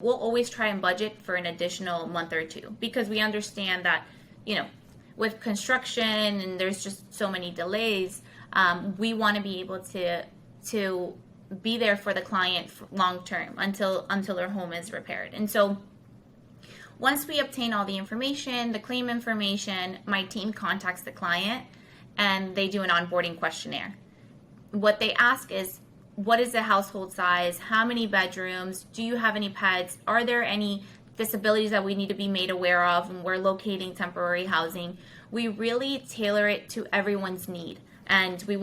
We'll always try and budget for an additional month or two because we understand that, with construction and there's just so many delays, we want to be able to be there for the client long term until their home is repaired. And so once we obtain all the information, the claim information, my team contacts the client and they do an onboarding questionnaire. What they ask is, what is the household size? How many bedrooms? Do you have any pets? Are there any disabilities that we need to be made aware of when we're locating temporary housing? We really tailor it to everyone's need. And we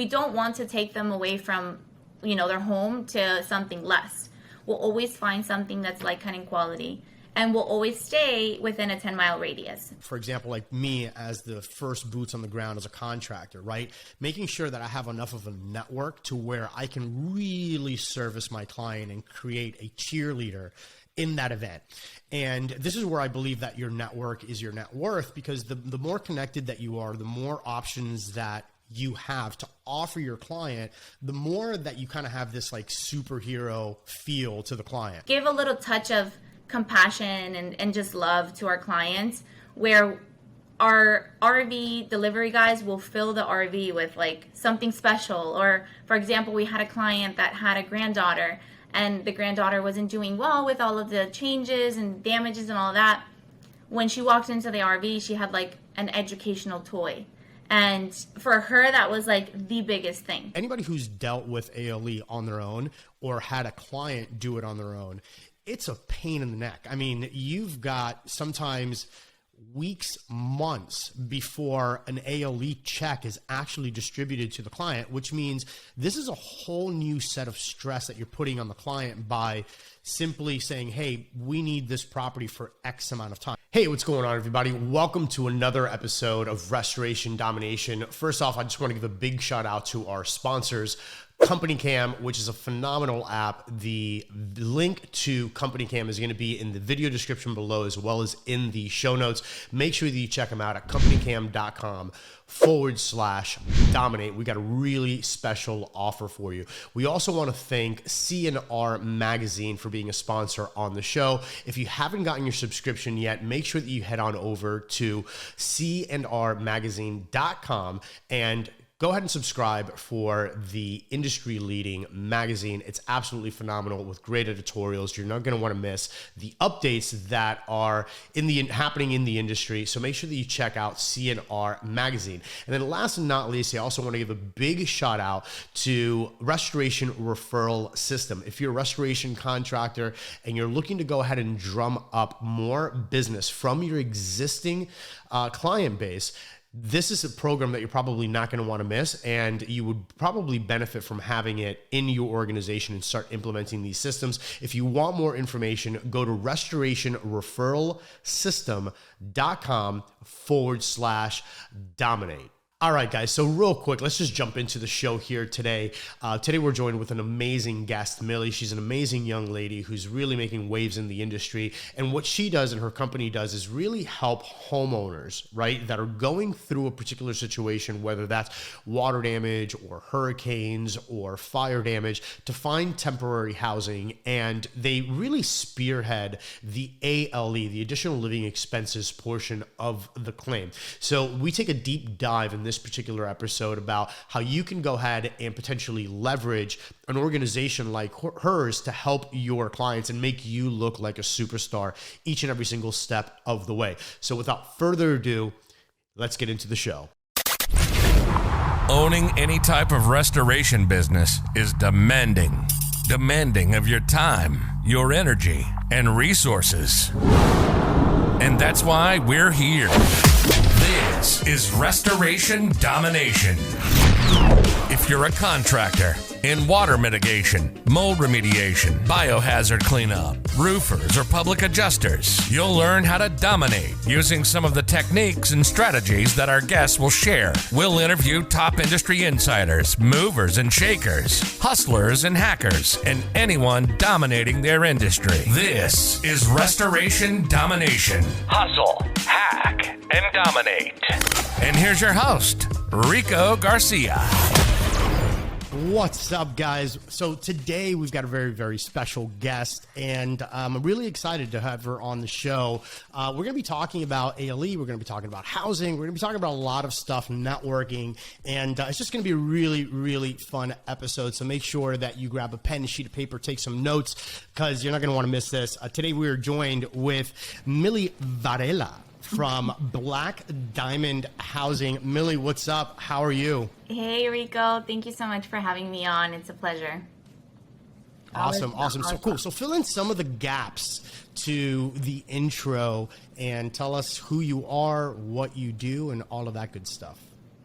don't want to take them away from, their home to something less. We'll always find something that's like kind of quality. And we'll always stay within a 10-mile radius. For example, like me as the first boots on the ground as a contractor, right? Making sure that I have enough of a network to where I can really service my client and create a cheerleader in that event. And this is where I believe that your network is your net worth, because the more connected that you are, the more options that you have to offer your client, the more that you kind of have this like superhero feel to the client. Give a little touch of compassion and just love to our clients, where our RV delivery guys will fill the RV with like something special. Or for example, we had a client that had a granddaughter and the granddaughter wasn't doing well with all of the changes and damages and all that. When she walked into the RV, she had like an educational toy. And for her, that was like the biggest thing. Anybody who's dealt with A.L.E. on their own or had a client do it on their own, it's a pain in the neck. I mean, you've got sometimes weeks, months before an A.L.E. check is actually distributed to the client, which means this is a whole new set of stress that you're putting on the client by simply saying, hey, we need this property for X amount of time. Hey, what's going on, everybody? Welcome to another episode of Restoration Domination. First off, I just want to give a big shout out to our sponsors, Company Cam, which is a phenomenal app. The link to Company Cam is going to be in the video description below, as well as in the show notes. Make sure that you check them out at companycam.com/dominate. We got a really special offer for you. We also want to thank C&R Magazine for being a sponsor on the show. If you haven't gotten your subscription yet, make sure that you head on over to cnrmagazine.com and go ahead and subscribe for the industry-leading magazine. It's absolutely phenomenal with great editorials. You're not going to want to miss the updates that are happening in the industry. So make sure that you check out CNR Magazine. And then last but not least, I also want to give a big shout out to Restoration Referral System. If you're a restoration contractor and you're looking to go ahead and drum up more business from your existing client base, this is a program that you're probably not going to want to miss, and you would probably benefit from having it in your organization and start implementing these systems. If you want more information, go to restorationreferralsystem.com/dominate. All right, guys, so real quick, let's just jump into the show here today. Today, we're joined with an amazing guest, Millie. She's an amazing young lady who's really making waves in the industry. And what she does and her company does is really help homeowners, right, that are going through a particular situation, whether that's water damage or hurricanes or fire damage, to find temporary housing. And they really spearhead the A.L.E., the additional living expenses portion of the claim. So we take a deep dive in this particular episode about how you can go ahead and potentially leverage an organization like hers to help your clients and make you look like a superstar each and every single step of the way. So without further ado, let's get into the show. Owning any type of restoration business is demanding of your time, your energy, and resources. And that's why we're here. This is Restoration Domination. If you're a contractor in water mitigation, mold remediation, biohazard cleanup, roofers, or public adjusters, you'll learn how to dominate using some of the techniques and strategies that our guests will share. We'll interview top industry insiders, movers and shakers, hustlers and hackers, and anyone dominating their industry. This is Restoration Domination. Hustle, hack, and dominate. And here's your host, Rico Garcia. What's up, guys? So today we've got a very, very special guest, and I'm really excited to have her on the show. We're going to be talking about A.L.E. We're going to be talking about housing. We're going to be talking about a lot of stuff, networking, and it's just going to be a really, really fun episode. So make sure that you grab a pen and sheet of paper, take some notes, because you're not going to want to miss this. Today we are joined with Millie Varela from Black Diamond Housing. Millie, what's up? How are you? Hey, Rico. Thank you so much for having me on. It's a pleasure. Awesome. So cool. So fill in some of the gaps to the intro and tell us who you are, what you do, and all of that good stuff.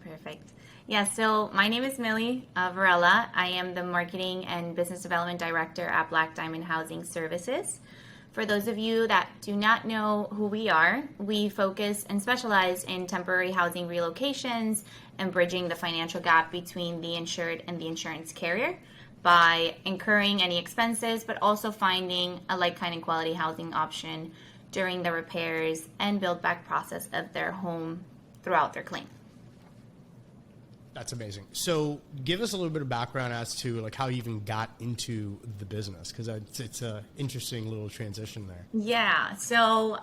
Perfect. Yeah, so my name is Millie Varela. I am the Marketing and Business Development Director at Black Diamond Housing Services. For those of you that do not know who we are, we focus and specialize in temporary housing relocations and bridging the financial gap between the insured and the insurance carrier by incurring any expenses, but also finding a like kind and quality housing option during the repairs and build back process of their home throughout their claim. That's amazing. So give us a little bit of background as to like how you even got into the business, because it's a interesting little transition there. Yeah. So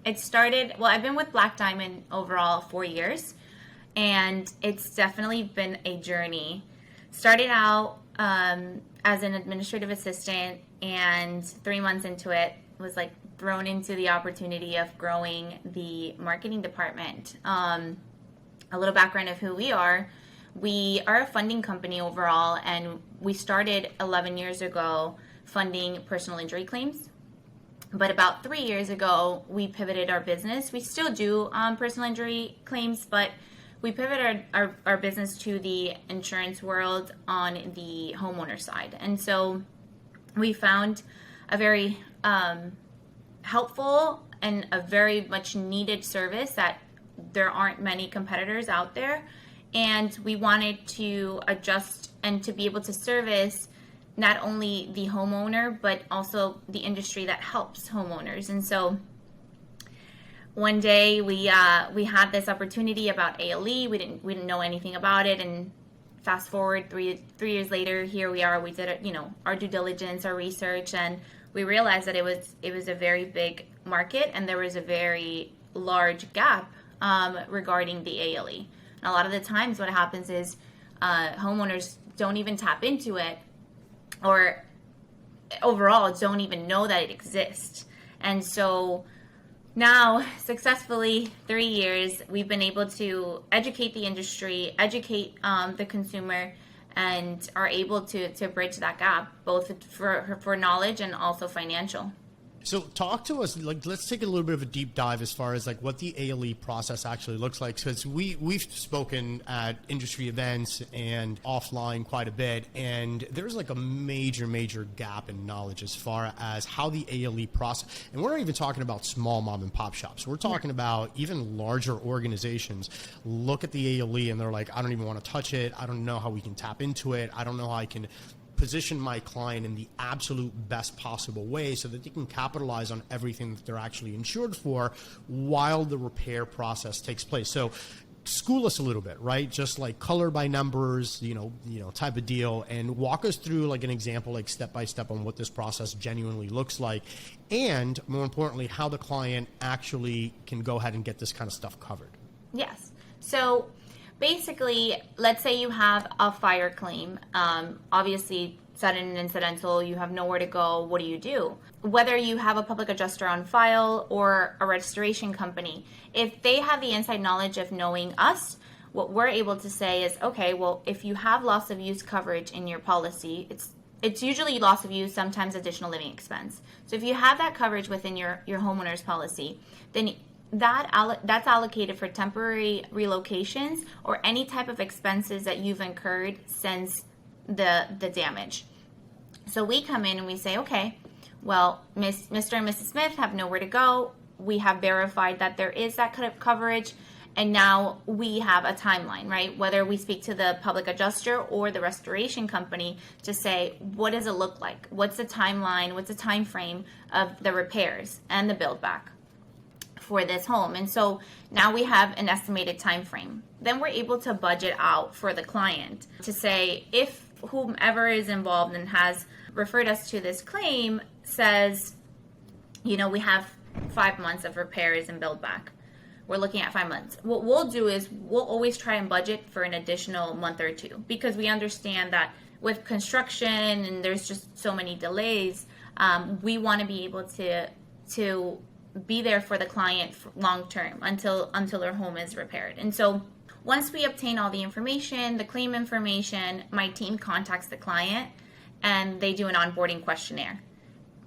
it started, well, I've been with Black Diamond overall 4 years, and it's definitely been a journey. Started out as an administrative assistant, and 3 months into it was like thrown into the opportunity of growing the marketing department. A little background of who we are. We are a funding company overall, and we started 11 years ago funding personal injury claims. But about 3 years ago, we pivoted our business. We still do personal injury claims, but we pivoted our business to the insurance world on the homeowner side. And so we found a very helpful and a very much needed service that there aren't many competitors out there, and we wanted to adjust and to be able to service not only the homeowner but also the industry that helps homeowners. And so one day we had this opportunity about A.L.E. We didn't know anything about it, and fast forward three years later, here we are. We did our due diligence, our research, and we realized that it was a very big market, and there was a very large gap regarding the A.L.E. And a lot of the times what happens is homeowners don't even tap into it, or overall don't even know that it exists. And so now, successfully, 3 years, we've been able to educate the industry, educate the consumer, and are able to bridge that gap, both for knowledge and also financial. So talk to us, like, let's take a little bit of a deep dive as far as like what the A.L.E. process actually looks like, because we've spoken at industry events and offline quite a bit, and there's like a major gap in knowledge as far as how the A.L.E. process, and we're not even talking about small mom and pop shops. We're talking about even larger organizations look at the A.L.E. and they're like, I don't even want to touch it. I don't know how we can tap into it. I don't know how I can position my client in the absolute best possible way so that they can capitalize on everything that they're actually insured for while the repair process takes place. So school us a little bit, right? Just like color by numbers, type of deal, and walk us through like an example, like step by step on what this process genuinely looks like. And more importantly, how the client actually can go ahead and get this kind of stuff covered. Yes. So basically, let's say you have a fire claim, obviously sudden and incidental, you have nowhere to go. What do? Whether you have a public adjuster on file or a restoration company, if they have the inside knowledge of knowing us, what we're able to say is, okay, well, if you have loss of use coverage in your policy, it's usually loss of use, sometimes additional living expense. So if you have that coverage within your homeowner's policy, then that's allocated for temporary relocations or any type of expenses that you've incurred since the damage. So we come in and we say, okay, well, Mr. and Mrs. Smith have nowhere to go. We have verified that there is that kind of coverage, and now we have a timeline, right? Whether we speak to the public adjuster or the restoration company to say, what does it look like? What's the timeline? What's the time frame of the repairs and the build back? for this home. And so now we have an estimated time frame. Then we're able to budget out for the client to say, if whomever is involved and has referred us to this claim says, we have 5 months of repairs and build back. We're looking at 5 months. What we'll do is we'll always try and budget for an additional month or two, because we understand that with construction and there's just so many delays, we want to be able to be there for the client long term until their home is repaired. And so once we obtain all the information, the claim information, my team contacts the client and they do an onboarding questionnaire.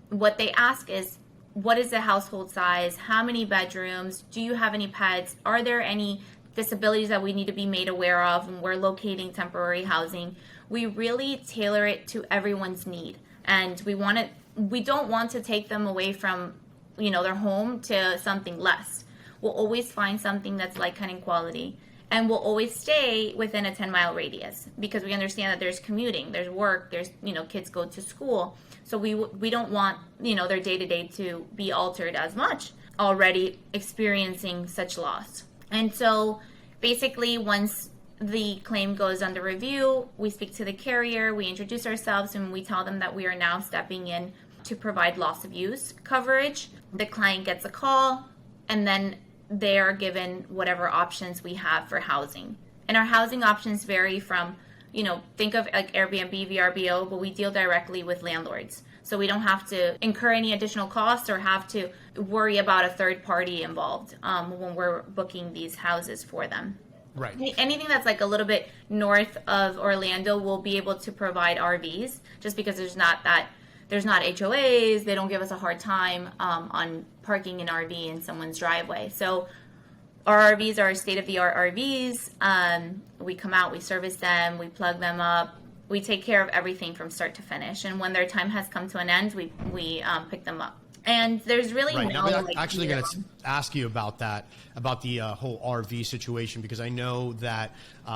What they ask is, what is the household size? How many bedrooms? Do you have any pets? Are there any disabilities that we need to be made aware of when we're locating temporary housing? We really tailor it to everyone's need. And we don't want to take them away from, their home to something less. We'll always find something that's like kind of quality. And we'll always stay within a 10-mile radius, because we understand that there's commuting, there's work, there's, kids go to school. So we don't want, their day-to-day to be altered as much, already experiencing such loss. And so basically, once the claim goes under review, we speak to the carrier, we introduce ourselves, and we tell them that we are now stepping in to provide loss of use coverage. The client gets a call, and then they are given whatever options we have for housing. And our housing options vary from, think of like Airbnb, VRBO, but we deal directly with landlords. So we don't have to incur any additional costs or have to worry about a third party involved when we're booking these houses for them. Right. Anything that's like a little bit north of Orlando, we'll be able to provide RVs, just because there's not HOAs. They don't give us a hard time on parking an RV in someone's driveway. So our RVs are state-of-the-art RVs. We come out, we service them, we plug them up. We take care of everything from start to finish. And when their time has come to an end, we pick them up. And there's really right. no... Now, I'm actually going to ask you about that, about the whole RV situation, because I know that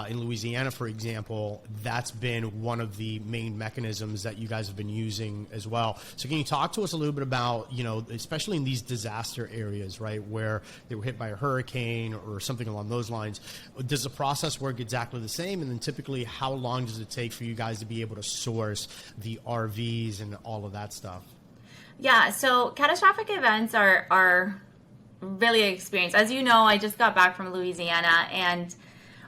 in Louisiana, for example, that's been one of the main mechanisms that you guys have been using as well. So can you talk to us a little bit about, especially in these disaster areas, right, where they were hit by a hurricane or something along those lines, does the process work exactly the same? And then typically, how long does it take for you guys to be able to source the RVs and all of that stuff? Yeah, so catastrophic events are really experienced. As you know, I just got back from Louisiana, and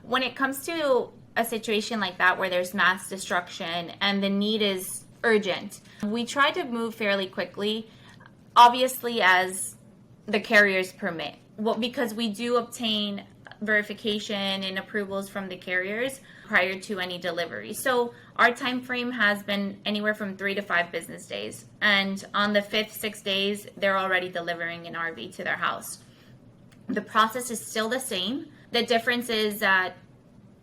when it comes to a situation like that where there's mass destruction and the need is urgent, we try to move fairly quickly, obviously as the carriers permit. Because we do obtain verification and approvals from the carriers prior to any delivery. So our time frame has been anywhere from 3 to 5 business days. And on the 5th, 6 days, they're already delivering an RV to their house. The process is still the same. The difference is that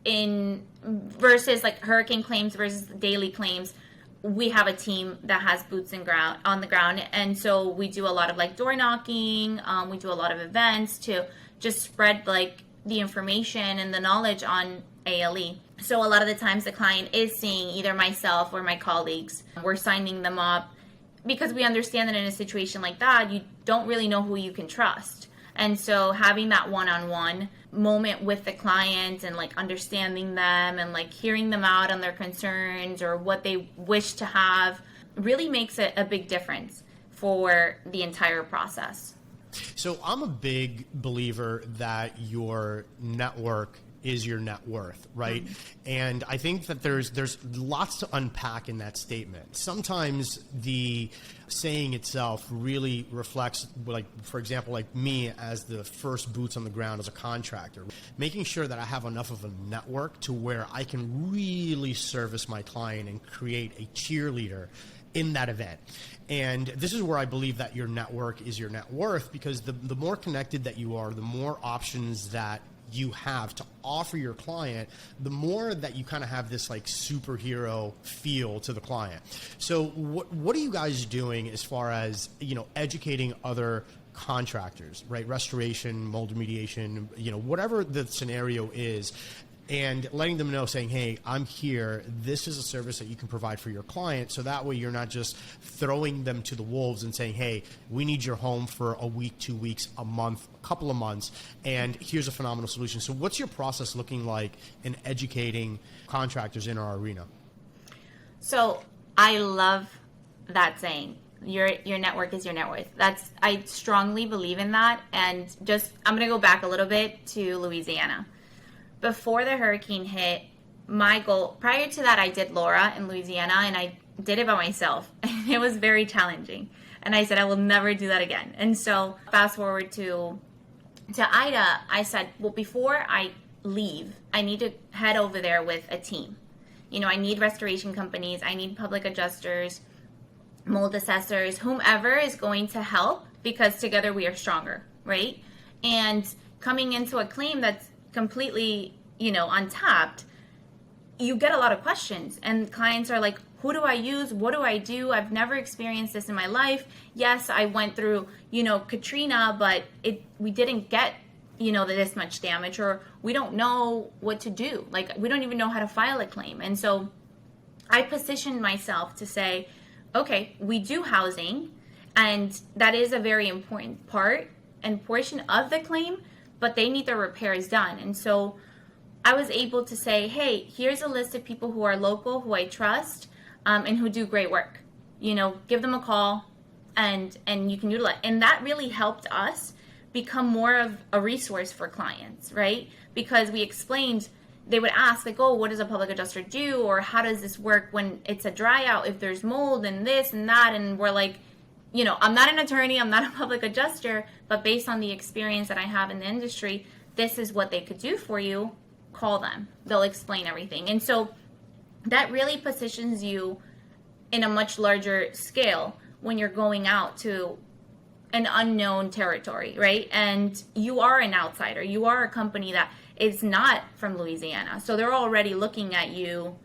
versus like hurricane claims versus daily claims, we have a team that has boots on the ground. And so we do a lot of like door knocking. We do a lot of events to just spread like the information and the knowledge on A.L.E. So a lot of the times the client is seeing either myself or my colleagues. We're signing them up because we understand that in a situation like that, you don't really know who you can trust. And so having that one-on-one moment with the client and like understanding them and like hearing them out on their concerns or what they wish to have really makes a big difference for the entire process. So I'm a big believer that your network is your net worth, right? Mm-hmm. And I think that there's lots to unpack in that statement. Sometimes the saying itself really reflects, like, for example, like me as the first boots on the ground as a contractor, making sure that I have enough of a network to where I can really service my client and create a cheerleader in that event. And this is where I believe that your network is your net worth, because the more connected that you are, the more options that you have to offer your client, the more that you kind of have this like superhero feel to the client. So what are you guys doing as far as, educating other contractors, right? Restoration, mold remediation, whatever the scenario is. and letting them know, saying, hey, I'm here. This is a service that you can provide for your client. So that way you're not just throwing them to the wolves and saying, hey, we need your home for a week, 2 weeks, a month, a couple of months, and here's a phenomenal solution. So what's your process looking like in educating contractors in our arena? So I love that saying. Your network is your net worth. I strongly believe in that. And I'm going to go back a little bit to Louisiana. Before the hurricane hit, my goal, prior to that, I did Laura in Louisiana, and I did it by myself. And it was very challenging. And I said, I will never do that again. And so fast forward to Ida, I said, well, before I leave, I need to head over there with a team. I need restoration companies. I need public adjusters, mold assessors, whomever is going to help, because together we are stronger, right? And coming into a claim that's completely, untapped, you get a lot of questions, and clients are like, who do I use? What do I do? I've never experienced this in my life. Yes, I went through, Katrina, but we didn't get, this much damage, or we don't know what to do. Like, we don't even know how to file a claim. And so I positioned myself to say, okay, we do housing, and that is a very important part and portion of the claim, but they need their repairs done. And so I was able to say, hey, here's a list of people who are local, who I trust, and who do great work. Give them a call, and you can utilize. And that really helped us become more of a resource for clients, right? Because we explained, they would ask, like, oh, what does a public adjuster do? Or how does this work when it's a dry out, if there's mold and this and that? And we're like, I'm not an attorney, I'm not a public adjuster, but based on the experience that I have in the industry, this is what they could do for you. Call them. They'll explain everything. And so that really positions you in a much larger scale when you're going out to an unknown territory, right? And you are an outsider. You are a company that is not from Louisiana. So they're already looking at you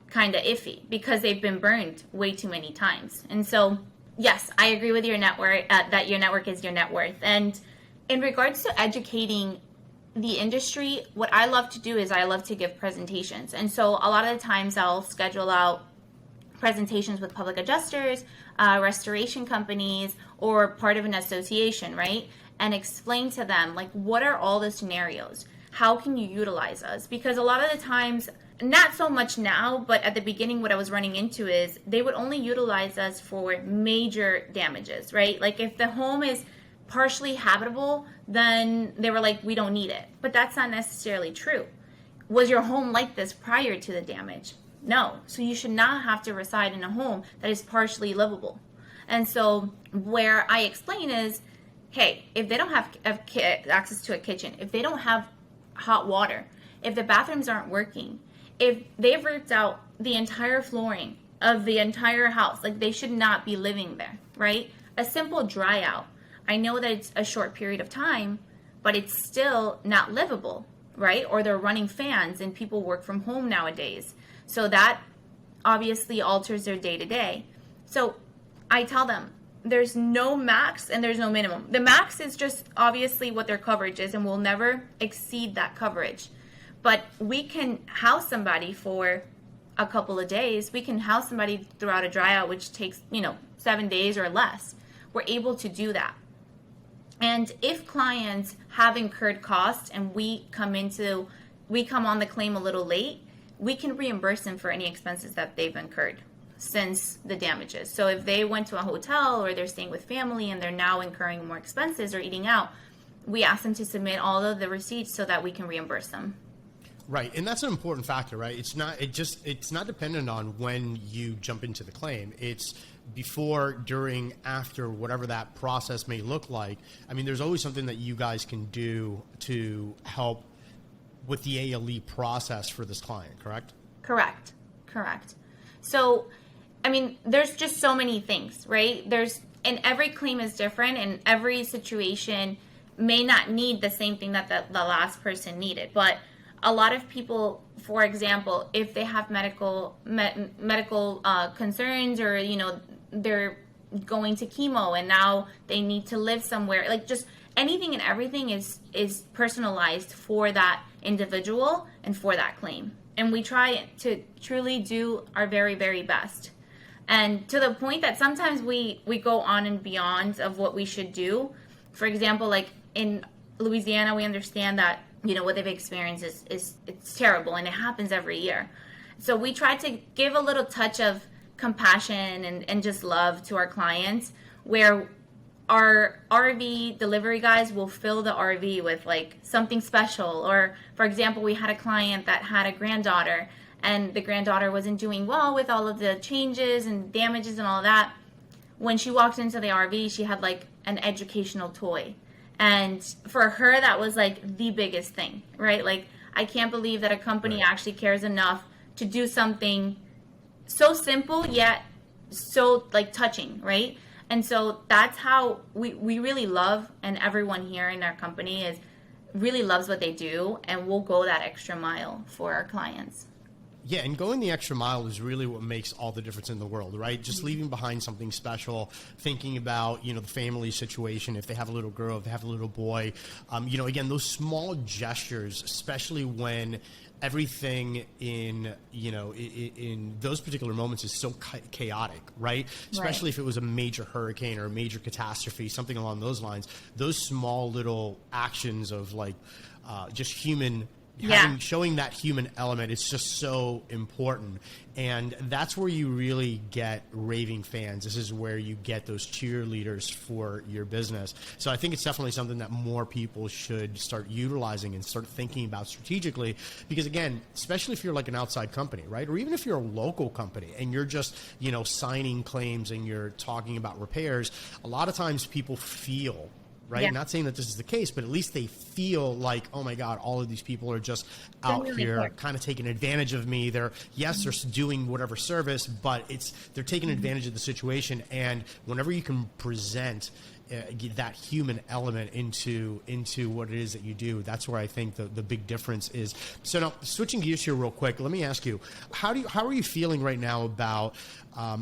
kind of iffy because they've been burned way too many times. And so, yes, I agree with your network, that your network is your net worth. And in regards to educating the industry, what I love to do is I love to give presentations. And so a lot of the times I'll schedule out presentations with public adjusters, restoration companies, or part of an association, right? And explain to them, like, what are all the scenarios? How can you utilize us? Because a lot of the times, not so much now, but at the beginning, what I was running into is they would only utilize us for major damages, right? Like, if the home is partially habitable, then they were like, we don't need it. But that's not necessarily true. Was your home like this prior to the damage? No. So you should not have to reside in a home that is partially livable. And so where I explain is, hey, if they don't have access to a kitchen, if they don't have hot water, if the bathrooms aren't working, if they've ripped out the entire flooring of the entire house, like, they should not be living there, right? A simple dry out. I know that it's a short period of time, but it's still not livable, right? Or they're running fans, and people work from home nowadays. So that obviously alters their day-to-day. So I tell them there's no max and there's no minimum. The max is just obviously what their coverage is, and we'll never exceed that coverage. But we can house somebody for a couple of days. We can house somebody throughout a dry out, which takes, 7 days or less. We're able to do that. And if clients have incurred costs and we come on the claim a little late, we can reimburse them for any expenses that they've incurred since the damages. So if they went to a hotel or they're staying with family and they're now incurring more expenses or eating out, we ask them to submit all of the receipts so that we can reimburse them. Right, and that's an important factor, right? It's not dependent on when you jump into the claim. It's before, during, after, whatever that process may look like. I mean, there's always something that you guys can do to help with the A.L.E. process for this client, correct? Correct. So, I mean, there's just so many things, right? And every claim is different, and every situation may not need the same thing that the last person needed. But a lot of people, for example, if they have medical concerns, or they're going to chemo and now they need to live somewhere, like, just anything and everything is personalized for that individual and for that claim. And we try to truly do our very, very best. And to the point that sometimes we go on and beyond of what we should do. For example, like in Louisiana, we understand that, what they've experienced is it's terrible and it happens every year. So we try to give a little touch of compassion and just love to our clients, where our RV delivery guys will fill the RV with like something special. Or for example, we had a client that had a granddaughter, and the granddaughter wasn't doing well with all of the changes and damages and all that. When she walked into the RV, she had like an educational toy. And for her, that was like the biggest thing, right? Like, I can't believe that a company actually cares enough to do something so simple yet so like touching, right? And so that's how we really love, and everyone here in our company really loves what they do, and we'll go that extra mile for our clients. Yeah, and going the extra mile is really what makes all the difference in the world, right? Just leaving behind something special, thinking about, the family situation, if they have a little girl, if they have a little boy. Again, those small gestures, especially when everything in those particular moments is so chaotic, right? Especially if it was a major hurricane or a major catastrophe, something along those lines. Those small little actions of like just human showing that human element is just so important. And that's where you really get raving fans. This is where you get those cheerleaders for your business. So I think it's definitely something that more people should start utilizing and start thinking about strategically, because again, especially if you're like an outside company, right? Or even if you're a local company and you're just, signing claims and you're talking about repairs, a lot of times people feel, right? Not saying that this is the case, but at least they feel like, oh my God, all of these people are just out here kind of taking advantage of me. They're doing whatever service, but they're taking advantage of the situation. And whenever you can present that human element into what it is that you do, that's where I think the big difference is. So now, switching gears here real quick, let me ask you, how are you feeling right now about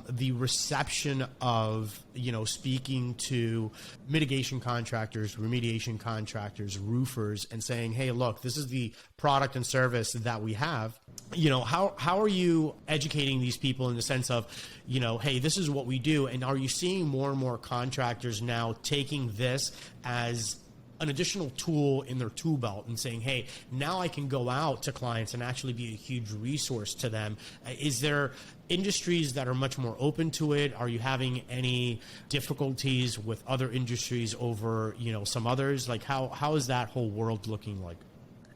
the reception of, speaking to mitigation contractors, remediation contractors, roofers, and saying, hey, look, this is the product and service that we have. How are you educating these people in the sense of, hey, this is what we do? And are you seeing more and more contractors now taking this as an additional tool in their tool belt and saying, hey, now I can go out to clients and actually be a huge resource to them? Is there industries that are much more open to it? Are you having any difficulties with other industries over, some others? Like how is that whole world looking like?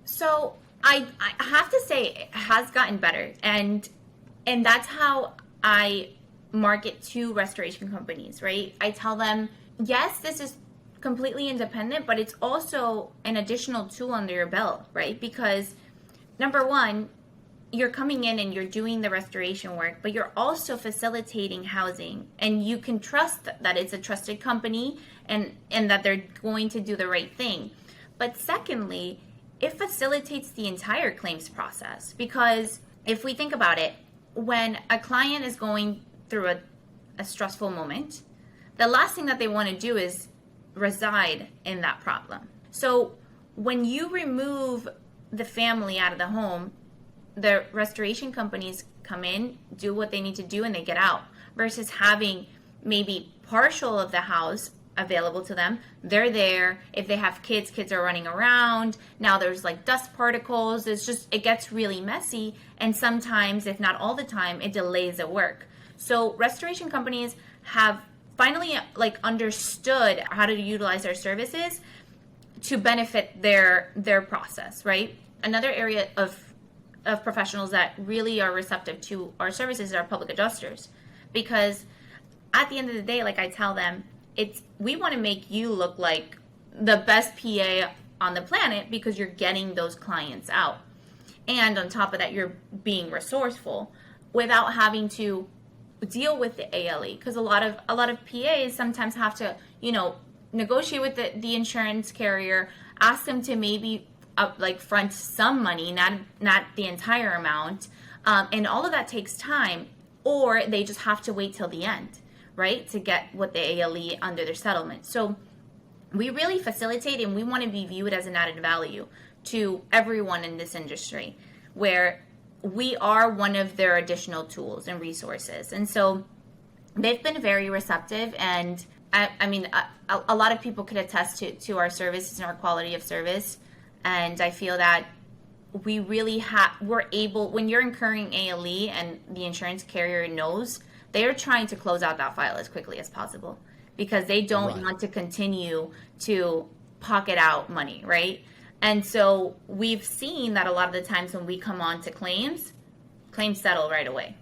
So I have to say it has gotten better, and that's how I market to restoration companies, right? I tell them, yes, this is completely independent, but it's also an additional tool under your belt, right? Because number one, you're coming in and you're doing the restoration work, but you're also facilitating housing, and you can trust that it's a trusted company and that they're going to do the right thing. But secondly, it facilitates the entire claims process, because if we think about it, when a client is going through a stressful moment, the last thing that they want to do is reside in that problem. So when you remove the family out of the home, the restoration companies come in, do what they need to do, and they get out, versus having maybe partial of the house available to them. They're there. If they have kids are running around. Now there's like dust particles. It gets really messy. And sometimes, if not all the time, it delays the work. So restoration companies have finally like understood how to utilize our services to benefit their process, right? Another area of professionals that really are receptive to our services are public adjusters, because at the end of the day, like I tell them, we want to make you look like the best PA on the planet, because you're getting those clients out. And on top of that, you're being resourceful without having to deal with the A.L.E. Because a lot of PAs sometimes have to, negotiate with the insurance carrier, ask them to maybe front some money, not the entire amount, and all of that takes time, or they just have to wait till the end, right, to get what the A.L.E. under their settlement. So we really facilitate, and we want to be viewed as an added value to everyone in this industry, where we are one of their additional tools and resources. And so they've been very receptive, and I mean, a lot of people could attest to our services and our quality of service. And I feel that we really we're able, when you're incurring A.L.E. and the insurance carrier knows, they're trying to close out that file as quickly as possible, because they don't want to continue to pocket out money, right? And so we've seen that a lot of the times when we come on to claims settle right away.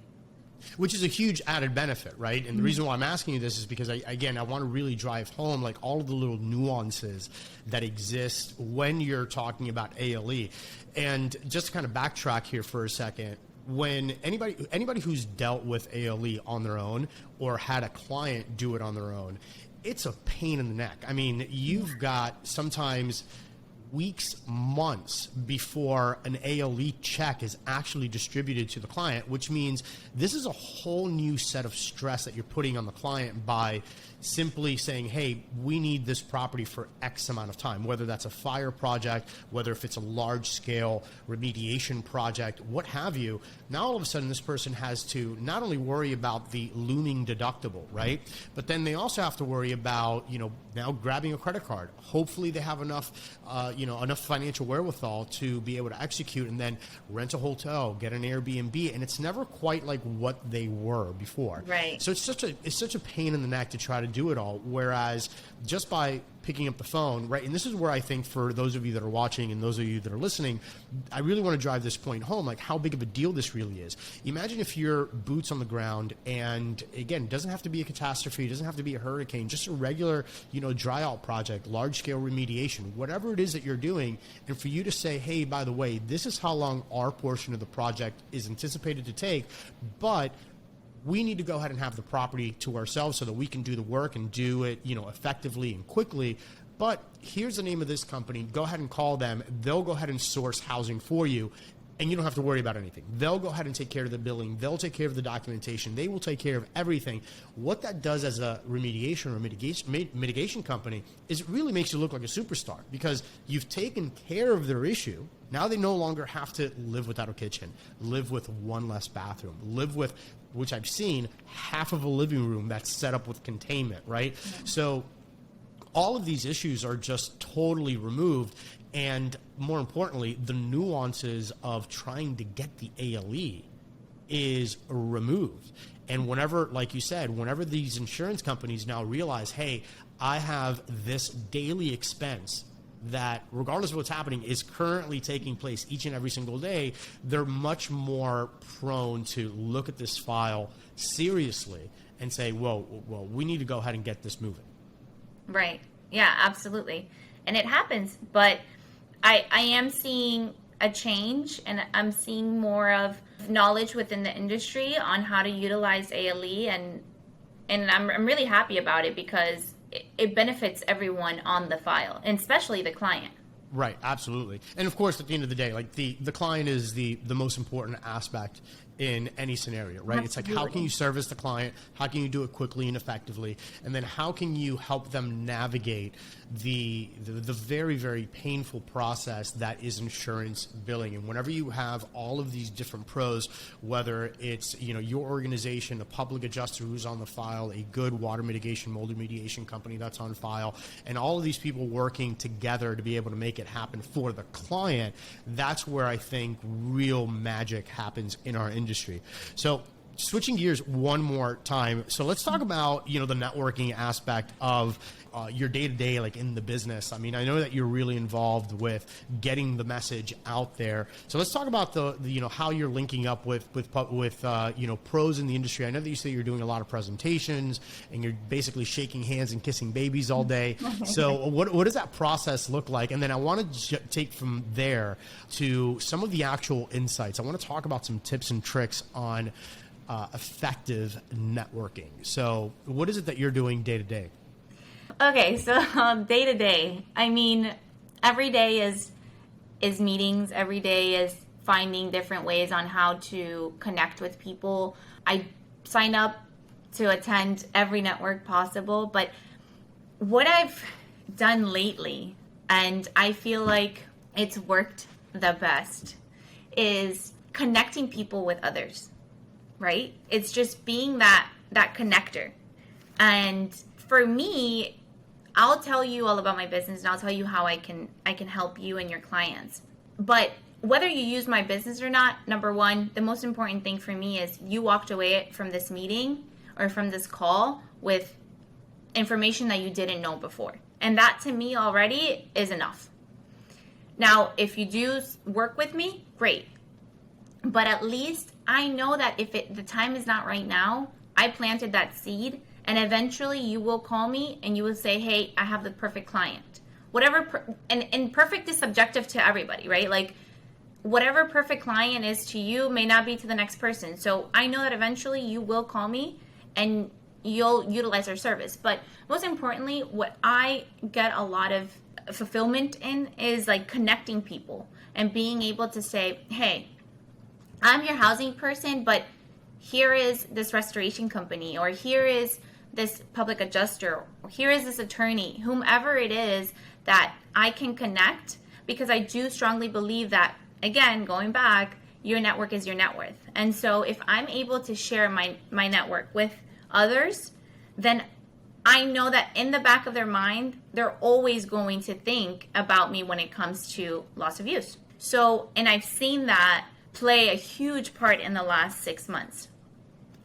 Which is a huge added benefit, right? And the reason why I'm asking you this is because, I want to really drive home like all of the little nuances that exist when you're talking about A.L.E. And just to kind of backtrack here for a second, when anybody who's dealt with A.L.E. on their own or had a client do it on their own, it's a pain in the neck. I mean, you've got sometimes weeks, months before an A.L.E. check is actually distributed to the client, which means this is a whole new set of stress that you're putting on the client by simply saying, hey, we need this property for X amount of time, whether that's a fire project, whether if it's a large scale remediation project, what have you. Now all of a sudden this person has to not only worry about the looming deductible, right? But then they also have to worry about, now grabbing a credit card. Hopefully they have enough, enough financial wherewithal to be able to execute and then rent a hotel, get an Airbnb, and it's never quite like what they were before. Right. So it's such a pain in the neck to try to do it all. Whereas just by picking up the phone, right? And this is where I think for those of you that are watching and those of you that are listening, I really want to drive this point home, like how big of a deal this really is. Imagine if you're boots on the ground, and again, it doesn't have to be a catastrophe, it doesn't have to be a hurricane, just a regular, dry out project, large scale remediation, whatever it is that you're doing. And for you to say, hey, by the way, this is how long our portion of the project is anticipated to take, but we need to go ahead and have the property to ourselves so that we can do the work and do it, effectively and quickly. But here's the name of this company. Go ahead and call them. They'll go ahead and source housing for you, and you don't have to worry about anything. They'll go ahead and take care of the billing. They'll take care of the documentation. They will take care of everything. What that does as a remediation or mitigation company is it really makes you look like a superstar, because you've taken care of their issue. Now they no longer have to live without a kitchen, live with one less bathroom, live with, which I've seen, half of a living room that's set up with containment, right? Mm-hmm. So all of these issues are just totally removed. And more importantly, the nuances of trying to get the A.L.E. is removed. And whenever, like you said, whenever these insurance companies now realize, hey, I have this daily expense that, regardless of what's happening, is currently taking place each and every single day, they're much more prone to look at this file seriously and say, well, we need to go ahead and get this moving. Right. Yeah, absolutely. And it happens. But I am seeing a change, and I'm seeing more of knowledge within the industry on how to utilize A.L.E. and I'm really happy about it, because it benefits everyone on the file, and especially the client. Right, absolutely. And of course, at the end of the day, like the client is the most important aspect in any scenario, right? Absolutely. It's like, how can you service the client? How can you do it quickly and effectively? And then how can you help them navigate the very, very painful process that is insurance billing? And whenever you have all of these different pros, whether it's, your organization, a public adjuster who's on the file, a good water mitigation, mold remediation company that's on file, and all of these people working together to be able to make it happen for the client, that's where I think real magic happens in our industry. So switching gears one more time. So let's talk about, the networking aspect of your day-to-day, like in the business. I mean, I know that you're really involved with getting the message out there. So let's talk about the how you're linking up with pros in the industry. I know that you say you're doing a lot of presentations and you're basically shaking hands and kissing babies all day. So what does that process look like? And then I want to take from there to some of the actual insights. I want to talk about some tips and tricks on effective networking. So what is it that you're doing day to day? Okay, so day to day, I mean, every day is meetings. Every day is finding different ways on how to connect with people. I sign up to attend every network possible, but what I've done lately, and I feel like it's worked the best, is connecting people with others, right? It's just being that connector. And for me, I'll tell you all about my business and I'll tell you how I can help you and your clients. But whether you use my business or not, number one, the most important thing for me is you walked away from this meeting or from this call with information that you didn't know before. And that to me already is enough. Now, if you do work with me, great. But at least I know that if the time is not right now, I planted that seed, and eventually you will call me and you will say, hey, I have the perfect client. And perfect is subjective to everybody, right? Like, whatever perfect client is to you may not be to the next person. So I know that eventually you will call me and you'll utilize our service. But most importantly, what I get a lot of fulfillment in is like connecting people and being able to say, hey, I'm your housing person, but here is this restoration company, or here is this public adjuster, or here is this attorney, whomever it is that I can connect, because I do strongly believe that, again, going back, your network is your net worth. And so if I'm able to share my network with others, then I know that in the back of their mind, they're always going to think about me when it comes to loss of use. So, and I've seen that play a huge part in the last 6 months,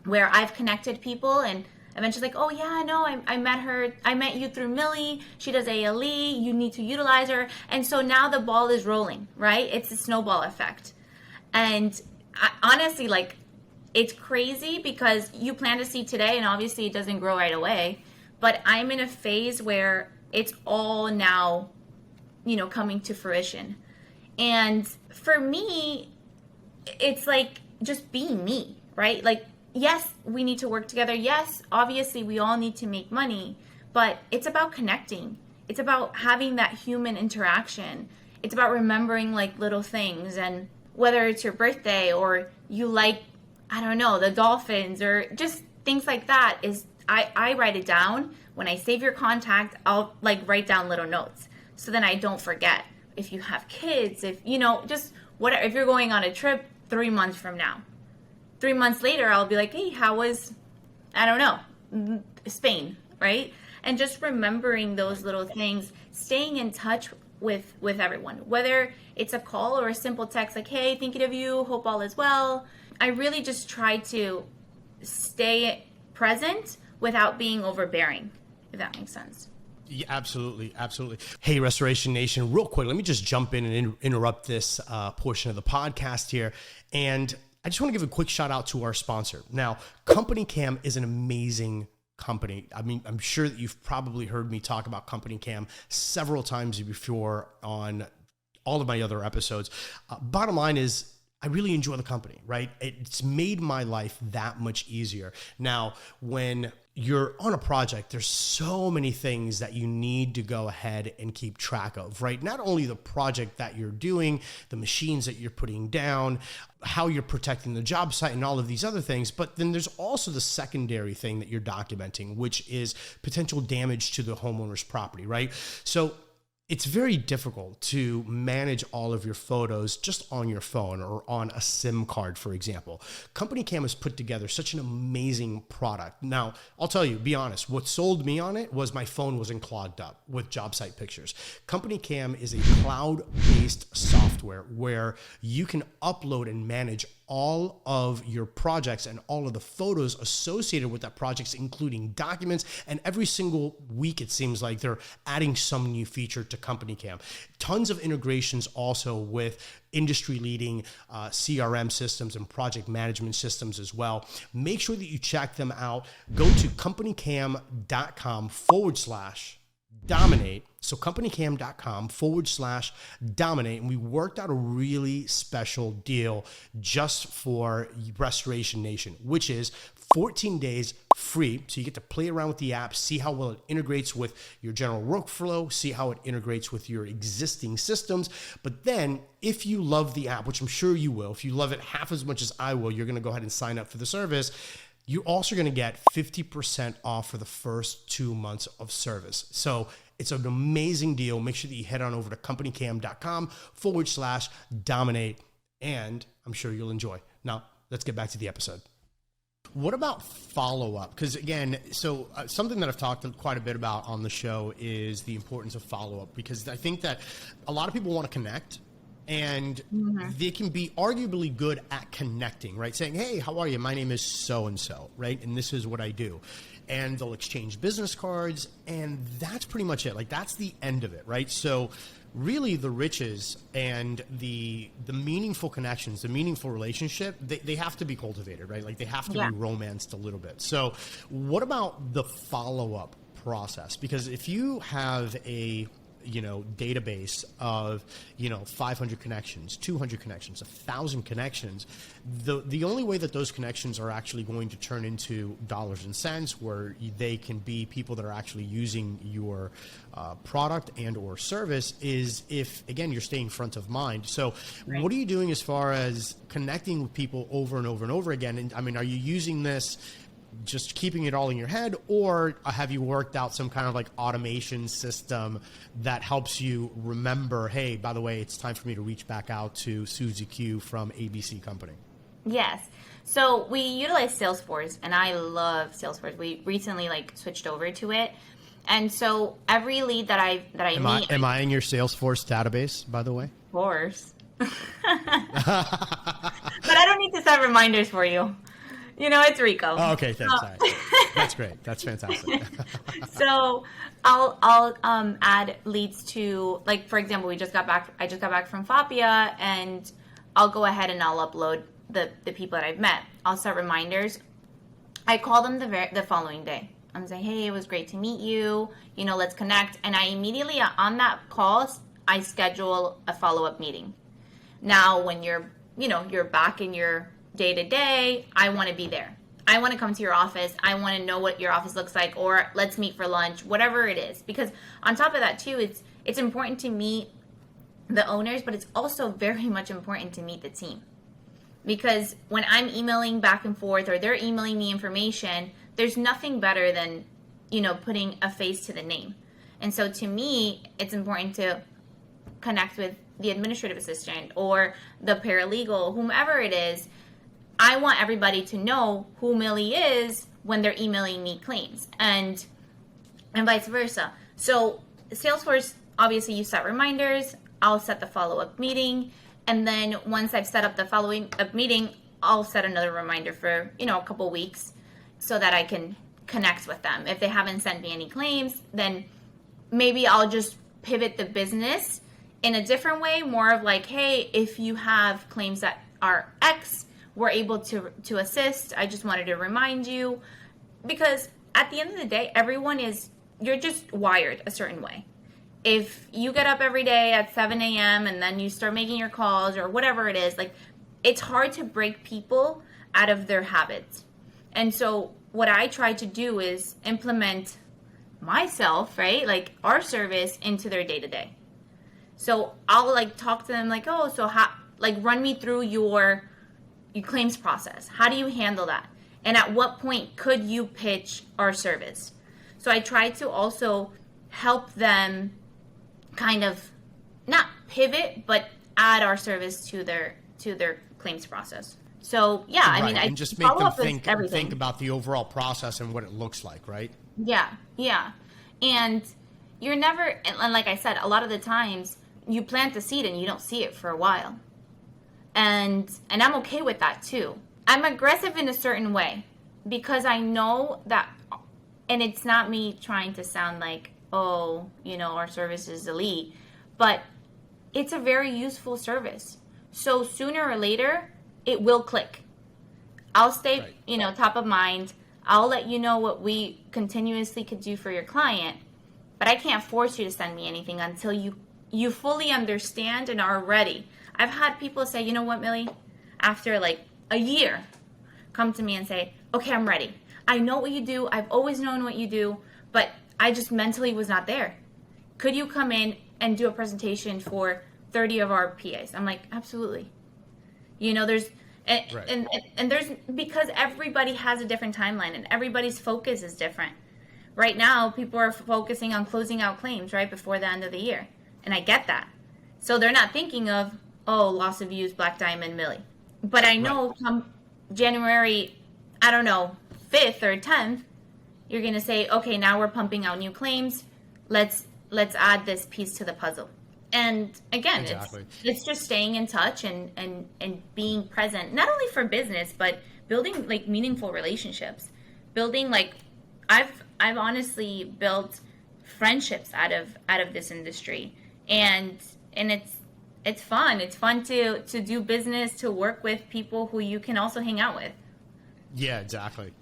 where I've connected people and eventually like, oh yeah, no, I met her. I met you through Millie. She does A.L.E. You need to utilize her. And so now the ball is rolling, right? It's a snowball effect. And honestly, like, it's crazy because you plant a seed today and obviously it doesn't grow right away. But I'm in a phase where it's all now, coming to fruition. And for me, it's like just being me, right? Like, yes, we need to work together. Yes, obviously we all need to make money, but it's about connecting. It's about having that human interaction. It's about remembering like little things, and whether it's your birthday or you like, I don't know, the Dolphins or just things like that, is I write it down. When I save your contact, I'll like write down little notes so then I don't forget. If you have kids, if, just whatever, if you're going on a trip 3 months from now, 3 months later, I'll be like, hey, how was, I don't know, Spain, right? And just remembering those little things, staying in touch with everyone, whether it's a call or a simple text like, hey, thinking of you, hope all is well. I really just try to stay present without being overbearing, if that makes sense. Yeah, absolutely. Absolutely. Hey, Restoration Nation, real quick, let me just jump in and interrupt this portion of the podcast here. And I just want to give a quick shout out to our sponsor. Now, Company Cam is an amazing company. I mean, I'm sure that you've probably heard me talk about Company Cam several times before on all of my other episodes. Bottom line is, I really enjoy the company, right? It's made my life that much easier. Now, when you're on a project, there's so many things that you need to go ahead and keep track of, right? Not only the project that you're doing, the machines that you're putting down, how you're protecting the job site and all of these other things, but then there's also the secondary thing that you're documenting, which is potential damage to the homeowner's property, right? So it's very difficult to manage all of your photos just on your phone or on a SIM card, for example. Company Cam has put together such an amazing product. Now, I'll tell you, be honest, what sold me on it was my phone wasn't clogged up with job site pictures. Company Cam is a cloud-based software where you can upload and manage all of your projects and all of the photos associated with that project, including documents. And every single week, it seems like they're adding some new feature to Company Cam. Tons of integrations also with industry-leading CRM systems and project management systems as well. Make sure that you check them out. Go to companycam.com/dominate. So companycam.com/dominate. And we worked out a really special deal just for Restoration Nation, which is 14 days free. So you get to play around with the app, see how well it integrates with your general workflow, see how it integrates with your existing systems. But then if you love the app, which I'm sure you will, if you love it half as much as I will, you're going to go ahead and sign up for the service. You're also going to get 50% off for the first 2 months of service. So it's an amazing deal. Make sure that you head on over to companycam.com/dominate, and I'm sure you'll enjoy. Now, let's get back to the episode. What about follow-up? Because again, something that I've talked quite a bit about on the show is the importance of follow-up, because I think that a lot of people want to connect, and they can be arguably good at connecting, right? Saying, hey, how are you? My name is so-and-so, right? And this is what I do. And they'll exchange business cards, and that's pretty much it. Like, that's the end of it, right? So really the riches and the meaningful connections, the meaningful relationship, they have to be cultivated, right? Like, they have to be romanced a little bit. So what about the follow-up process? Because if you have a database of 500 connections, 200 connections, 1,000 connections, the only way that those connections are actually going to turn into dollars and cents, where they can be people that are actually using your product and or service, is if, again, you're staying front of mind. So what are you doing as far as connecting with people over and over and over again? And I mean, are you using this just keeping it all in your head, or have you worked out some kind of like automation system that helps you remember, hey, by the way, it's time for me to reach back out to Susie Q from ABC Company? Yes. So we utilize Salesforce, and I love Salesforce. We recently switched over to it. And so every lead that I meet. Am I in your Salesforce database, by the way? Of course. But I don't need to set reminders for you. It's Rico. Oh, okay, thanks. That's great. That's fantastic. So I'll add leads to, for example, I just got back from FAPIA, and I'll go ahead and I'll upload the people that I've met. I'll set reminders. I call them the following day. I'm saying, hey, it was great to meet you. Let's connect. And I immediately on that call, I schedule a follow-up meeting. Now, when you're back in your day-to-day, I want to be there. I want to come to your office. I want to know what your office looks like, or let's meet for lunch, whatever it is. Because on top of that too, it's important to meet the owners, but it's also very much important to meet the team. Because when I'm emailing back and forth, or they're emailing me information, there's nothing better than, putting a face to the name. And so to me, it's important to connect with the administrative assistant or the paralegal, whomever it is. I want everybody to know who Millie is when they're emailing me claims, and vice versa. So Salesforce, obviously you set reminders, I'll set the follow-up meeting, and then once I've set up the follow-up meeting, I'll set another reminder for, a couple weeks so that I can connect with them. If they haven't sent me any claims, then maybe I'll just pivot the business in a different way, more of like, hey, if you have claims that are X, we're able to assist. I just wanted to remind you, because at the end of the day, you're just wired a certain way. If you get up every day at 7 a.m. and then you start making your calls or whatever it is, it's hard to break people out of their habits. And so what I try to do is implement myself, right? Our service into their day-to-day. So I'll talk to them run me through your claims process. How do you handle that? And at what point could you pitch our service? So I try to also help them kind of not pivot, but add our service to their claims process. So yeah, right. I mean, and just make them think about the overall process and what it looks like, right? Yeah. And you're never, and like I said, a lot of the times you plant the seed and you don't see it for a while. And I'm okay with that too. I'm aggressive in a certain way because I know that, and it's not me trying to sound like, oh, our service is elite, but it's a very useful service. So sooner or later, it will click. I'll stay, top of mind. I'll let you know what we continuously could do for your client, but I can't force you to send me anything until you fully understand and are ready. I've had people say, you know what, Millie, after a year, come to me and say, okay, I'm ready. I know what you do. I've always known what you do, but I just mentally was not there. Could you come in and do a presentation for 30 of our PAs? I'm like, absolutely. And, Right. and there's, because everybody has a different timeline and everybody's focus is different. Right now, people are focusing on closing out claims right before the end of the year. And I get that. So they're not thinking of, oh, loss of use, Black Diamond, Millie. But I know come January, I don't know, 5th or 10th, you're going to say, okay, now we're pumping out new claims. Let's add this piece to the puzzle. And again, Exactly. it's just staying in touch and being present, not only for business, but building like meaningful relationships. Building like I've honestly built friendships out of this industry. And it's fun. It's fun to do business, to work with people who you can also hang out with. Yeah, exactly.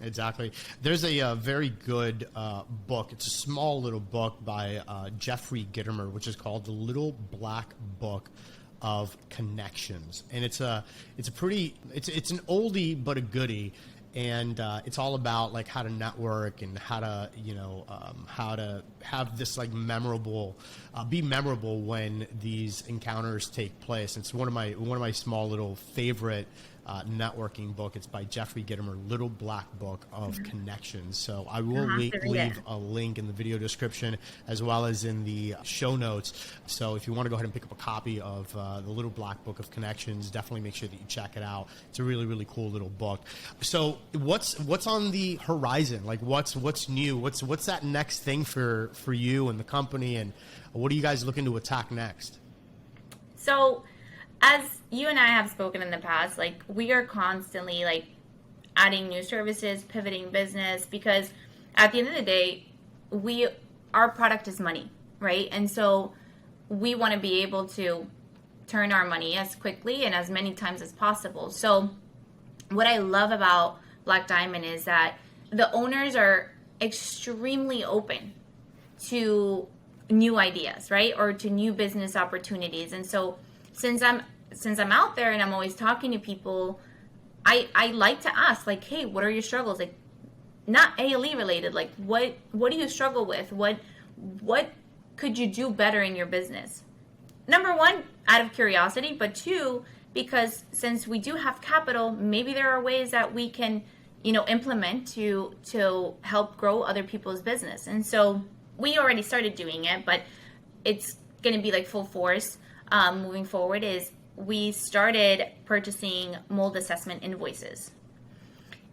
There's a very good book. It's a small little book by Jeffrey Gitomer, which is called The Little Black Book of Connections, and it's an oldie but a goodie, and it's all about like how to network and how to how to have this like be memorable when these encounters take place. It's one of my small little favorite networking book. It's by Jeffrey Gitomer, Little Black Book of Connections. So I will leave a link in the video description as well as in the show notes. So if you want to go ahead and pick up a copy of the Little Black Book of Connections, definitely make sure that you check it out. It's a really, really cool little book. So what's on the horizon? Like what's new? What's that next thing for you and the company, and what are you guys looking to attack next? So, as you and I have spoken in the past, like we are constantly like adding new services, pivoting business, because at the end of the day, our product is money, right? And so we want to be able to turn our money as quickly and as many times as possible. So what I love about Black Diamond is that the owners are extremely open to new ideas, right? Or to new business opportunities. And so since I'm out there and I'm always talking to people, I like to ask, like, hey, what are your struggles? Like, not A.L.E. related. Like, what do you struggle with? What could you do better in your business? Number one, out of curiosity, but two, because since we do have capital, maybe there are ways that we can, implement to help grow other people's business. And so we already started doing it, but it's going to be like full force moving forward. Is we started purchasing mold assessment invoices.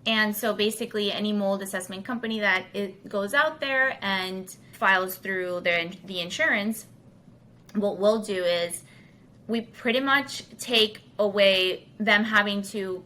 And so basically any mold assessment company that it goes out there and files through the insurance, what we'll do is we pretty much take away them having to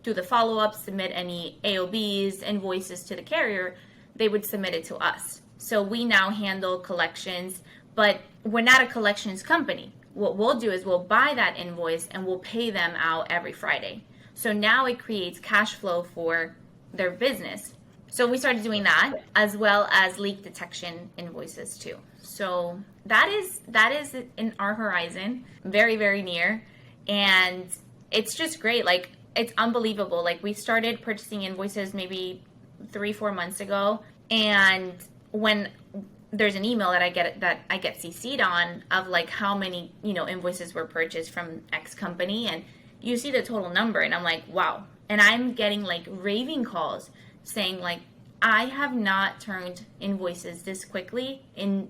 do the follow-up, submit any AOBs, invoices to the carrier. They would submit it to us. So we now handle collections, but we're not a collections company. What we'll do is we'll buy that invoice and we'll pay them out every Friday. So now it creates cash flow for their business. So we started doing that, as well as leak detection invoices too. So that is in our horizon, very, very near. And it's just great. Like, it's unbelievable. Like, we started purchasing invoices maybe 3-4 months ago. And when there's an email that I get CC'd on of like how many, invoices were purchased from X company, and you see the total number and I'm like, wow. And I'm getting like raving calls saying like, I have not turned invoices this quickly in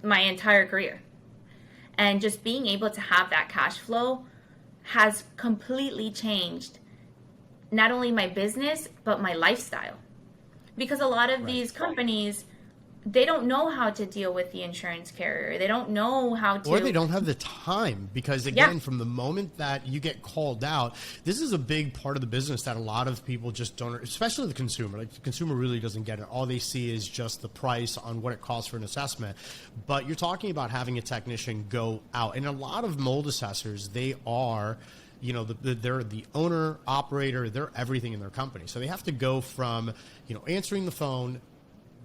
my entire career. And just being able to have that cash flow has completely changed not only my business, but my lifestyle. Because a lot of these companies, they don't know how to deal with the insurance carrier. They don't know how to... Or they don't have the time, because again, from the moment that you get called out, this is a big part of the business that a lot of people just don't, especially the consumer. Like, the consumer really doesn't get it. All they see is just the price on what it costs for an assessment. But you're talking about having a technician go out. And a lot of mold assessors, they are... they're the owner, operator, they're everything in their company. So they have to go from, answering the phone,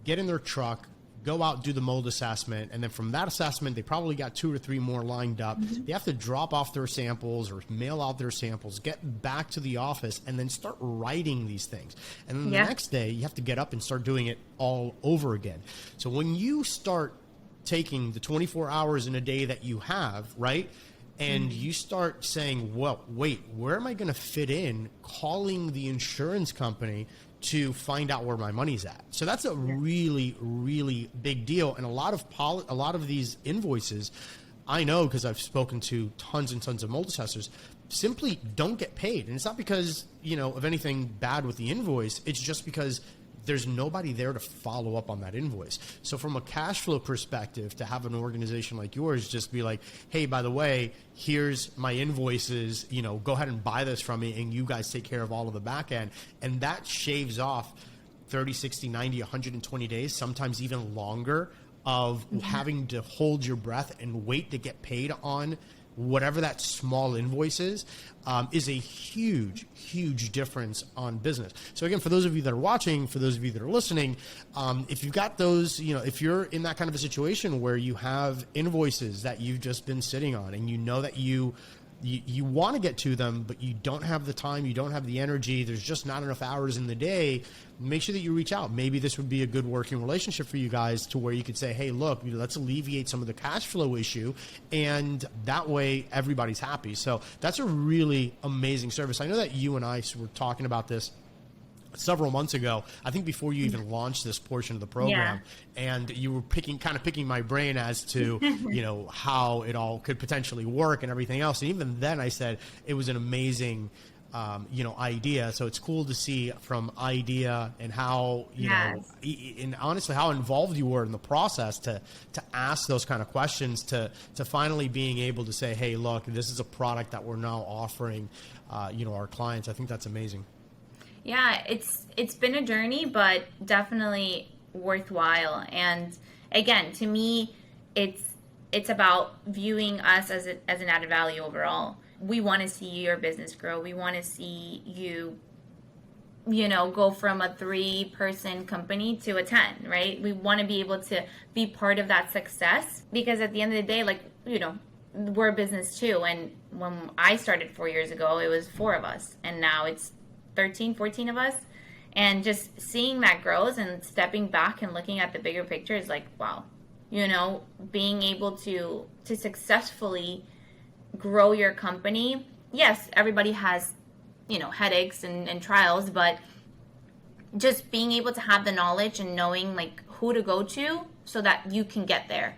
get in their truck, go out, do the mold assessment, and then from that assessment, they probably got 2 or 3 more lined up. They have to drop off their samples or mail out their samples, get back to the office, and then start writing these things. And then the next day, you have to get up and start doing it all over again. So when you start taking the 24 hours in a day that you have, right, and you start saying, well, wait, where am I going to fit in calling the insurance company to find out where my money's at? So that's a really, really big deal. And a lot of these invoices, I know because I've spoken to tons and tons of multi-assessors, simply don't get paid. And it's not because, of anything bad with the invoice. It's just because there's nobody there to follow up on that invoice. So from a cash flow perspective, to have an organization like yours just be like, hey, by the way, here's my invoices, go ahead and buy this from me, and you guys take care of all of the back end. And that shaves off 30, 60, 90, 120 days, sometimes even longer, of having to hold your breath and wait to get paid on whatever that small invoice is a huge, huge difference on business. So again, for those of you that are watching, for those of you that are listening, if you've got those, if you're in that kind of a situation where you have invoices that you've just been sitting on, and you know that you want to get to them, but you don't have the time, you don't have the energy, there's just not enough hours in the day, make sure that you reach out. Maybe this would be a good working relationship for you guys, to where you could say, hey, look, let's alleviate some of the cash flow issue, and that way everybody's happy. So that's a really amazing service. I know that you and I were talking about this several months ago, I think before you even launched this portion of the program, and you were picking my brain as to, how it all could potentially work and everything else. And even then I said it was an amazing, idea. So it's cool to see from idea and how, and honestly, how involved you were in the process to ask those kind of questions, to finally being able to say, hey, look, this is a product that we're now offering, our clients. I think that's amazing. Yeah, it's been a journey, but definitely worthwhile. And again, to me, it's about viewing us as an added value overall. We want to see your business grow. We want to see you, go from a 3-person company to a 10, right? We want to be able to be part of that success, because at the end of the day, we're a business too. And when I started 4 years ago, it was 4 of us, and now it's 13, 14 of us. And just seeing that growth and stepping back and looking at the bigger picture is like, wow, being able to successfully grow your company. Yes, everybody has, headaches and trials, but just being able to have the knowledge and knowing who to go to so that you can get there.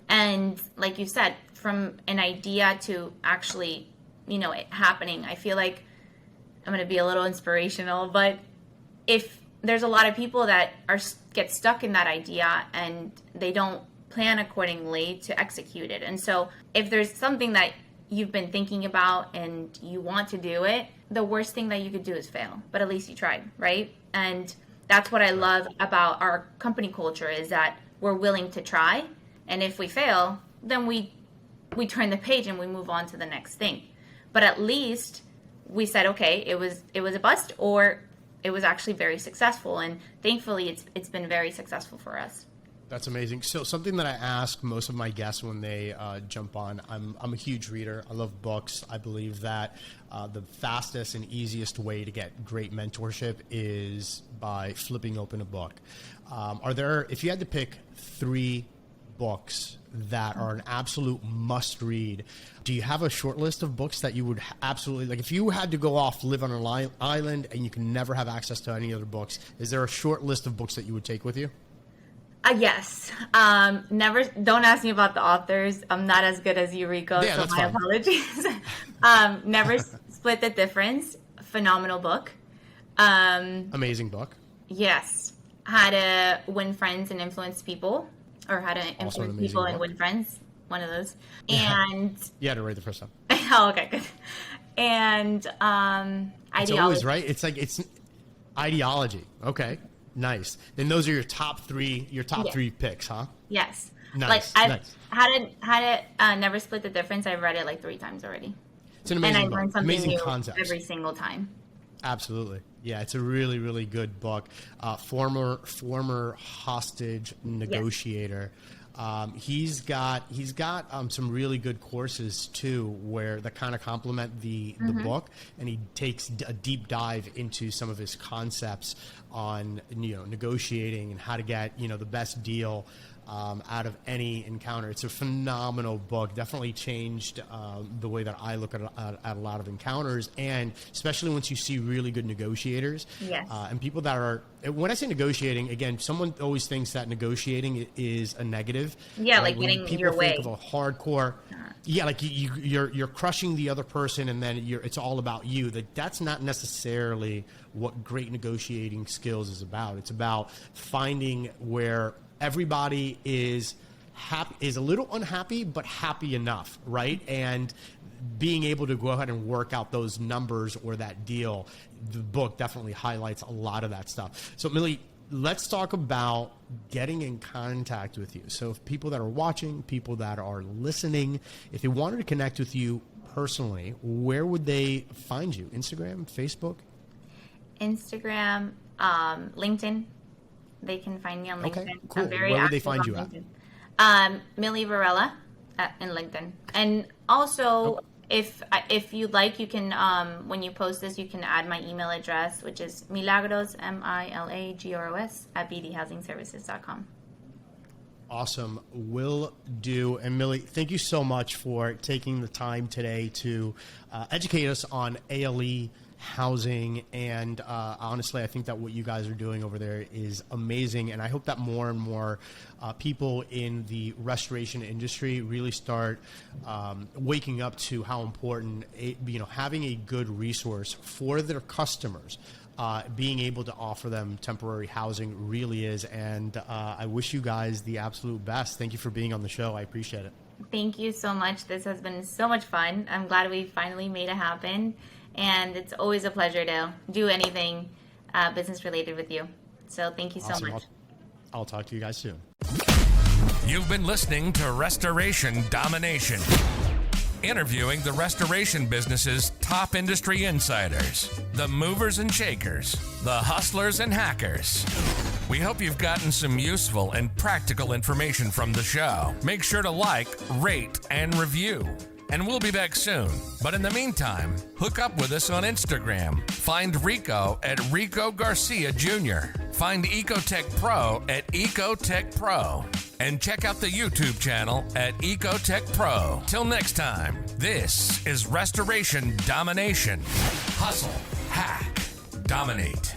And like you said, from an idea to actually, it happening, I feel like I'm going to be a little inspirational, but if there's a lot of people that get stuck in that idea and they don't plan accordingly to execute it. And so if there's something that you've been thinking about and you want to do it, the worst thing that you could do is fail, but at least you tried, right? And that's what I love about our company culture, is that we're willing to try. And if we fail, then we turn the page and we move on to the next thing. But at least we said, okay, it was a bust, or it was actually very successful. And thankfully it's been very successful for us. That's amazing. So something that I ask most of my guests when they jump on, I'm a huge reader. I love books. I believe that the fastest and easiest way to get great mentorship is by flipping open a book. If you had to pick 3 books that are an absolute must read, do you have a short list of books that you would absolutely, if you had to go off, live on an island and you can never have access to any other books, is there a short list of books that you would take with you? Yes. Don't ask me about the authors. I'm not as good as you, Rico, so my fine. Apologies. Never Split the Difference. Phenomenal book. Amazing book. Yes. How to Win Friends and Influence People, or How to Influence People and Win Friends. One of those. And you had to read the first time. Oh, okay, good. And Ideology. It's always right. It's Ideology. Okay. Nice. Then those are your top 3 picks, huh? Yes. Nice. How to Never Split the Difference. I've read it 3 times already. It's an amazing book. And I learned something amazing new concepts. every single time. Absolutely. Yeah, it's a really, really good book. Former hostage negotiator. Yes. He's got some really good courses too, where that kind of complement the book, and he takes a deep dive into some of his concepts on negotiating and how to get the best deal out of any encounter. It's a phenomenal book. Definitely changed the way that I look at a lot of encounters, and especially once you see really good negotiators. Yes. And people that are, when I say negotiating, again, someone always thinks that negotiating is a negative. Yeah, right? like When getting people your way. think of a hardcore, yeah, like you're crushing the other person, and then it's all about you. That's not necessarily what great negotiating skills is about. It's about finding where everybody is happy, is a little unhappy, but happy enough, right? And being able to go ahead and work out those numbers or that deal. The book definitely highlights a lot of that stuff. So, Millie, let's talk about getting in contact with you. So if people that are watching, people that are listening, if they wanted to connect with you personally, where would they find you? Instagram, Facebook? Instagram, LinkedIn. They can find me on LinkedIn. Okay, cool. I'm very Where would they active find on you at? LinkedIn. Millie Varela in LinkedIn. And also, if you'd like, you can, when you post this, you can add my email address, which is milagros, milagros, @bdhousingservices.com. Awesome. Will do. And Millie, thank you so much for taking the time today to educate us on A.L.E. housing. And honestly, I think that what you guys are doing over there is amazing. And I hope that more and more people in the restoration industry really start waking up to how important having a good resource for their customers, being able to offer them temporary housing really is. And I wish you guys the absolute best. Thank you for being on the show. I appreciate it. Thank you so much. This has been so much fun. I'm glad we finally made it happen. And it's always a pleasure to do anything business related with you. So thank you so Awesome. much. I'll talk to you guys soon. You've been listening to Restoration Domination, interviewing the restoration business's top industry insiders, the movers and shakers, the hustlers and hackers. We hope you've gotten some useful and practical information from the show. Make sure to like, rate, and review. And we'll be back soon. But in the meantime, hook up with us on Instagram. Find Rico at Rico Garcia Jr. Find Ecotech Pro at Ecotech Pro. And check out the YouTube channel at Ecotech Pro. Till next time, this is Restoration Domination. Hustle, hack, dominate.